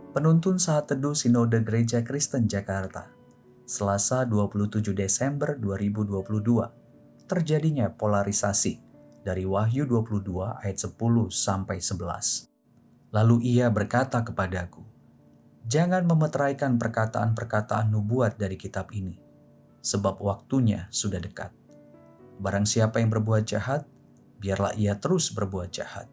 Penuntun Saat Teduh Sinode Gereja Kristen Jakarta, Selasa 27 Desember 2022. Terjadinya polarisasi dari Wahyu 22 ayat 10 sampai 11. Lalu ia berkata kepadaku, "Jangan memeteraikan perkataan-perkataan nubuat dari kitab ini, sebab waktunya sudah dekat. Barang siapa yang berbuat jahat, biarlah ia terus berbuat jahat.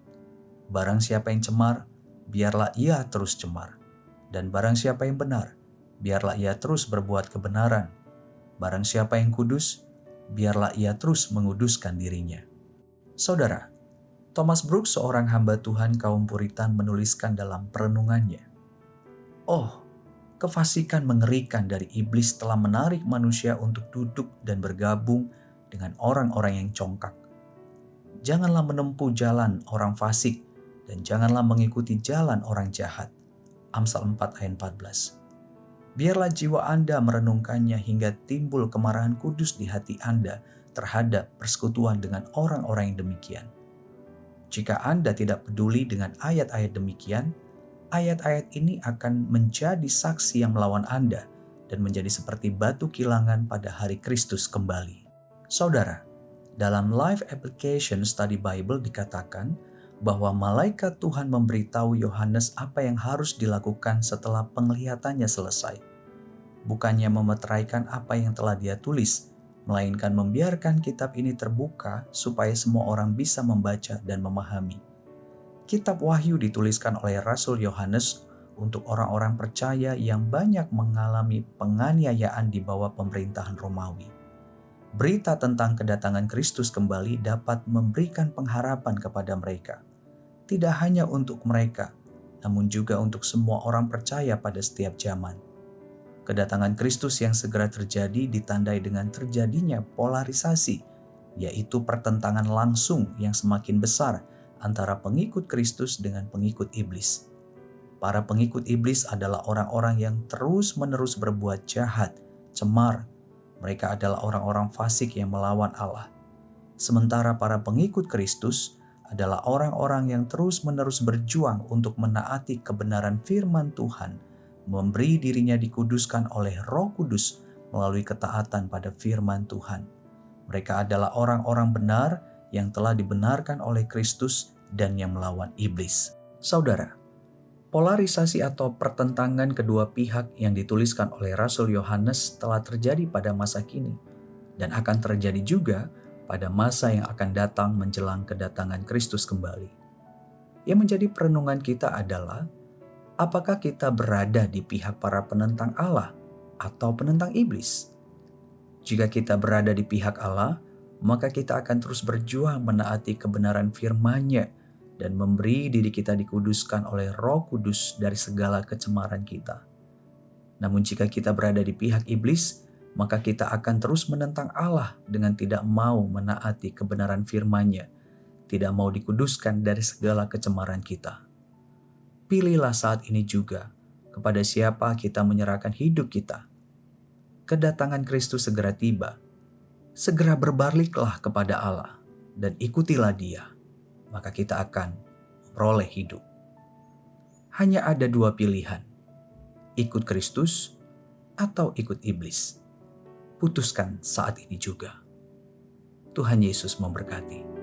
Barang siapa yang cemar, biarlah ia terus cemar. Dan barang siapa yang benar, biarlah ia terus berbuat kebenaran. Barang siapa yang kudus, biarlah ia terus menguduskan dirinya." Saudara, Thomas Brooks, seorang hamba Tuhan kaum Puritan, menuliskan dalam perenungannya, "Oh, kefasikan mengerikan dari iblis telah menarik manusia untuk duduk dan bergabung dengan orang-orang yang congkak. Janganlah menempuh jalan orang fasik dan janganlah mengikuti jalan orang jahat." Amsal 4 ayat 14. Biarlah jiwa Anda merenungkannya hingga timbul kemarahan kudus di hati Anda terhadap persekutuan dengan orang-orang yang demikian. Jika Anda tidak peduli dengan ayat-ayat demikian, ayat-ayat ini akan menjadi saksi yang melawan Anda dan menjadi seperti batu kilangan pada hari Kristus kembali. Saudara, dalam Life Application Study Bible dikatakan bahwa malaikat Tuhan memberitahu Yohanes apa yang harus dilakukan setelah penglihatannya selesai. Bukannya memeteraikan apa yang telah dia tulis, melainkan membiarkan kitab ini terbuka supaya semua orang bisa membaca dan memahami. Kitab Wahyu dituliskan oleh Rasul Yohanes untuk orang-orang percaya yang banyak mengalami penganiayaan di bawah pemerintahan Romawi. Berita tentang kedatangan Kristus kembali dapat memberikan pengharapan kepada mereka. Tidak hanya untuk mereka, namun juga untuk semua orang percaya pada setiap zaman. Kedatangan Kristus yang segera terjadi ditandai dengan terjadinya polarisasi, yaitu pertentangan langsung yang semakin besar antara pengikut Kristus dengan pengikut iblis. Para pengikut iblis adalah orang-orang yang terus-menerus berbuat jahat, cemar. Mereka adalah orang-orang fasik yang melawan Allah. Sementara para pengikut Kristus adalah orang-orang yang terus-menerus berjuang untuk menaati kebenaran firman Tuhan, memberi dirinya dikuduskan oleh Roh Kudus melalui ketaatan pada firman Tuhan. Mereka adalah orang-orang benar yang telah dibenarkan oleh Kristus dan yang melawan iblis. Saudara, polarisasi atau pertentangan kedua pihak yang dituliskan oleh Rasul Yohanes telah terjadi pada masa kini dan akan terjadi juga pada masa yang akan datang menjelang kedatangan Kristus kembali. Yang menjadi perenungan kita adalah, apakah kita berada di pihak para penentang Allah atau penentang iblis? Jika kita berada di pihak Allah, maka kita akan terus berjuang menaati kebenaran firman-Nya dan memberi diri kita dikuduskan oleh Roh Kudus dari segala kecemaran kita. Namun jika kita berada di pihak iblis, maka kita akan terus menentang Allah dengan tidak mau menaati kebenaran firman-Nya, tidak mau dikuduskan dari segala kecemaran kita. Pilihlah saat ini juga kepada siapa kita menyerahkan hidup kita. Kedatangan Kristus segera tiba. Segera berbaliklah kepada Allah dan ikutilah Dia, maka kita akan memperoleh hidup. Hanya ada dua pilihan, ikut Kristus atau ikut iblis. Putuskan saat ini juga. Tuhan Yesus memberkati.